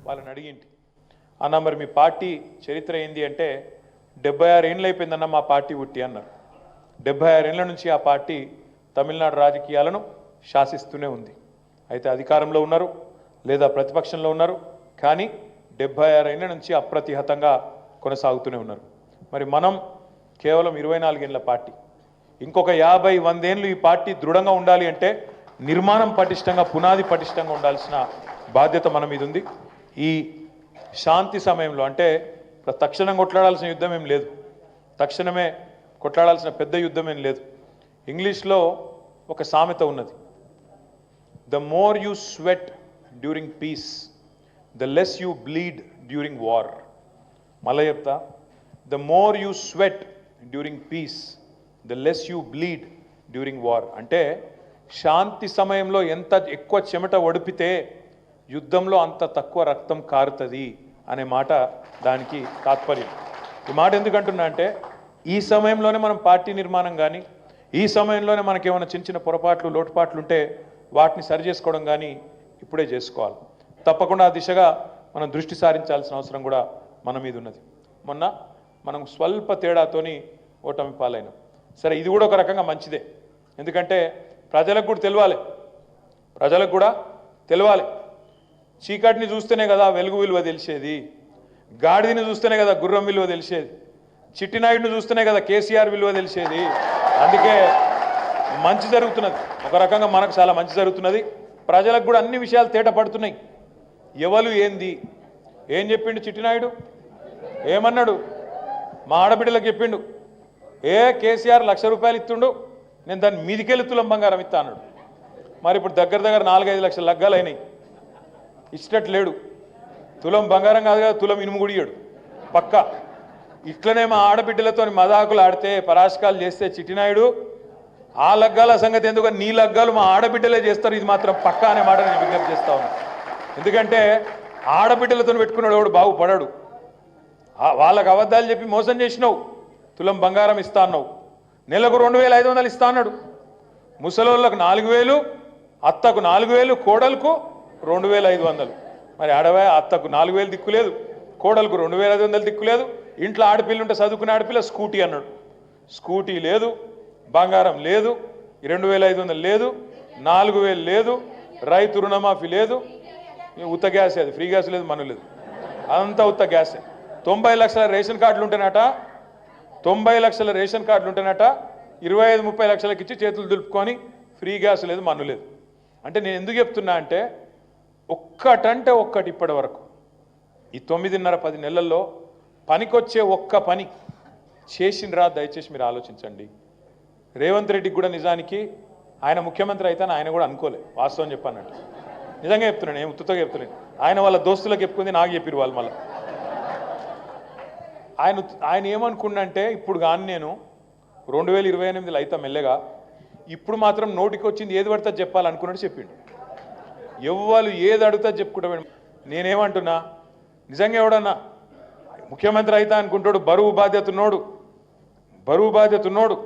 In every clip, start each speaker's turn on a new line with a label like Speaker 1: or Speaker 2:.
Speaker 1: వాళ్ళని అడిగింటి, అన్న మరి మీ పార్టీ చరిత్ర ఏంది అంటే 76 ఏళ్ళు అయిపోయిందన్న మా పార్టీ పుట్టి అన్నారు. 76 ఏళ్ల నుంచి ఆ పార్టీ తమిళనాడు రాజకీయాలను శాసిస్తూనే ఉంది. అయితే అధికారంలో ఉన్నారు లేదా ప్రతిపక్షంలో ఉన్నారు, కానీ 76 ఏళ్ల నుంచి అప్రతిహతంగా కొనసాగుతూనే ఉన్నారు. మరి మనం కేవలం 24 ఏళ్ల పార్టీ, ఇంకొక 50-100 ఏళ్ళు ఈ పార్టీ దృఢంగా ఉండాలి అంటే నిర్మాణం పటిష్టంగా, పునాది పటిష్టంగా ఉండాల్సిన బాధ్యత మన మీద ఉంది. ఈ శాంతి సమయంలో అంటే తక్షణం కొట్లాడాల్సిన యుద్ధం ఏం లేదు, తక్షణమే కొట్లాడాల్సిన పెద్ద యుద్ధం ఏం లేదు. ఇంగ్లీష్లో ఒక సామెత ఉన్నది, the more you sweat during piece the less you bleed during war. మళ్ళీ చెప్తా, the more you sweat during piece the less you bleed during war. అంటే శాంతి సమయంలో ఎంత ఎక్కువ చెమట ఒడిపితే యుద్ధంలో అంత తక్కువ రక్తం కారుతుంది అనే మాట దానికి తాత్పర్యం. ఈ మాట ఎందుకంటున్నా అంటే ఈ సమయంలోనే మనం పార్టీ నిర్మాణం కానీ, ఈ సమయంలోనే మనకి ఏమైనా చిన్న చిన్న పొరపాట్లు లోటుపాట్లు ఉంటే వాటిని సరి చేసుకోవడం కానీ ఇప్పుడే చేసుకోవాలి. తప్పకుండా ఆ దిశగా మనం దృష్టి సారించాల్సిన అవసరం కూడా మన మీద ఉన్నది. మొన్న మనం స్వల్ప తేడాతోని ఓటమి పాలైనాం. సరే, ఇది కూడా ఒక రకంగా మంచిదే, ఎందుకంటే ప్రజలకు కూడా తెలియాలి, ప్రజలకు కూడా తెలియాలి. చీకటిని చూస్తేనే కదా వెలుగు విలువ తెలిసేది, గాడిదని చూస్తేనే కదా గుర్రం విలువ తెలిసేది, చిట్టినాయుడిని చూస్తేనే కదా కేసీఆర్ విలువ తెలిసేది. అందుకే మంచి జరుగుతున్నది, ఒక రకంగా మనకు చాలా మంచి జరుగుతున్నది. ప్రజలకు కూడా అన్ని విషయాలు తేట పడుతున్నాయి. ఎవరు ఏంది ఏం చెప్పిండు చిట్టినాయుడు, ఏమన్నాడు, మా ఆడబిడ్డలకు చెప్పిండు, కేసీఆర్ ₹1,00,000 ఇస్తుండు, నేను దాన్ని మీదికెళ్ళి తులం బంగారం ఇస్తా అన్నాడు. మరి ఇప్పుడు దగ్గర 4-5 లక్షల లగ్గాలు అయినాయి, ఇచ్చినట్టు లేడు. తులం బంగారం కాదు కదా, తులం ఇనుము గుడియాడు పక్క. ఇట్లనే మా ఆడబిడ్డలతో మదాకులు ఆడితే, పరాశకాలు చేస్తే చిట్టినాయుడు ఆ లగ్గాల సంగతి ఎందుకు, నీ లగ్గాలు మా ఆడబిడ్డలే చేస్తారు, ఇది మాత్రం పక్క అనే మాట నేను విజ్ఞప్తి చేస్తా ఉన్నాను. ఎందుకంటే ఆడబిడ్డలతో పెట్టుకున్నాడు ఎవడు బాగుపడాడు. వాళ్ళకు అబద్ధాలు చెప్పి మోసం చేసినావు, తులం బంగారం ఇస్తా అన్నావు, నెలకు 2,500 ఇస్తా అన్నాడు. ముసలోళ్ళకు 4,000, అత్తకు 4,000, కోడలకు 2,500. మరి ఆడవా, అత్తకు 4,000 దిక్కులేదు, కోడలకు 2,500 దిక్కులేదు. ఇంట్లో ఆడపిల్ల ఉంటే చదువుకునే ఆడపిల్ల స్కూటీ అన్నాడు, స్కూటీ లేదు, బంగారం లేదు, 2,500 లేదు, 4,000 లేదు, రైతు రుణమాఫీ లేదు, ఉత్త గ్యాసే, అది ఫ్రీ గ్యాస్ లేదు, మన లేదు, అదంతా ఉత్త గ్యాసే. 90 లక్షల రేషన్ కార్డులు ఉంటేనట, 90 లక్షల రేషన్ కార్డులు ఉంటేనట 25-30 లక్షలకి ఇచ్చి చేతులు దులుపుకొని ఫ్రీ గ్యాస్ లేదు, మన్ను లేదు. అంటే నేను ఎందుకు చెప్తున్నా అంటే ఒక్కటంటే ఒక్కటి ఇప్పటి వరకు ఈ 9.5-10 నెలల్లో పనికొచ్చే ఒక్క పని చేసిండ్రా? దయచేసి మీరు ఆలోచించండి. రేవంత్ రెడ్డికి కూడా నిజానికి ఆయన ముఖ్యమంత్రి అయితే ఆయన కూడా అనుకోలే, వాస్తవం చెప్పానంటే నిజంగా చెప్తున్నాను, ఏం ఉత్తుతో చెప్తున్నాను. ఆయన వాళ్ళ దోస్తులకు చెప్పుకుంది, నాకు చెప్పిరు వాళ్ళు. మళ్ళీ ఆయన ఏమనుకున్నంటే ఇప్పుడు కానీ నేను 2028 అయితే మెల్లగా, ఇప్పుడు మాత్రం నోటికి వచ్చింది ఏది పడితే చెప్పాలనుకున్నట్టు చెప్పిండు. ఎవ్వరు ఏది అడుగుతా చెప్పుకుంటా. నేనేమంటున్నా, నిజంగా ఎవడన్నా ముఖ్యమంత్రి అయితే అనుకుంటాడు, బరువు బాధ్యత ఉన్నోడు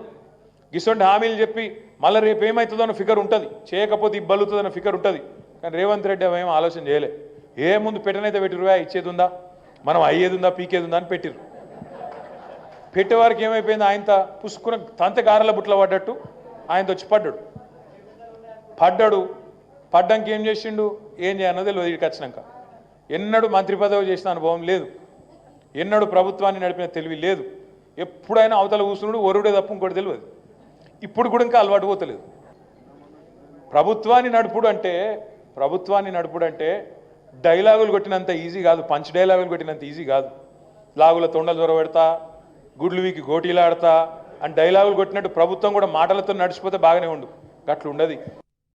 Speaker 1: గిసొంటి హామీలు చెప్పి మళ్ళీ రేపు ఏమవుతుందో అన్న ఫిగర్ ఉంటుంది, చేయకపోతే ఇబ్బలుతుందన్న ఫిగర్ ఉంటుంది. కానీ రేవంత్ రెడ్డి అవేం ఆలోచన చేయలే. ముందు పెట్టనైతే పెట్టిరువా, ఇచ్చేది ఉందా, మనం అయ్యేది ఉందా, పీకేది ఉందా అని పెట్టిరు. పెట్టేవారికి ఏమైపోయింది, ఆయనతో పుసుకున్న తంత గారెల బుట్ల పడ్డట్టు ఆయనతో వచ్చి పడ్డానికి ఏం చేసిండు, ఏం చేయన్నది తెలియదు. ఇక్కడికి వచ్చినాక ఎన్నడూ మంత్రి పదవి చేసిన అనుభవం లేదు, ఎన్నడూ ప్రభుత్వాన్ని నడిపిన తెలివి లేదు. ఎప్పుడైనా అవతల కూర్చున్నాడు, ఒరుడే తప్ప ఇంకోటి తెలియదు. ఇప్పుడు కూడా ఇంకా అలవాటు పోతలేదు. ప్రభుత్వాన్ని నడుపుడు అంటే డైలాగులు కొట్టినంత ఈజీ కాదు, పంచ్ డైలాగులు కొట్టినంత ఈజీ కాదు. లాగుల తొండలు దొరబెడతా, గుడ్లు వీకి గోటీలాడతా అని డైలాగులు కొట్టినట్టు ప్రభుత్వం కూడా మాటలతో నడిచిపోతే బాగానే ఉండు, గట్లు ఉండదు.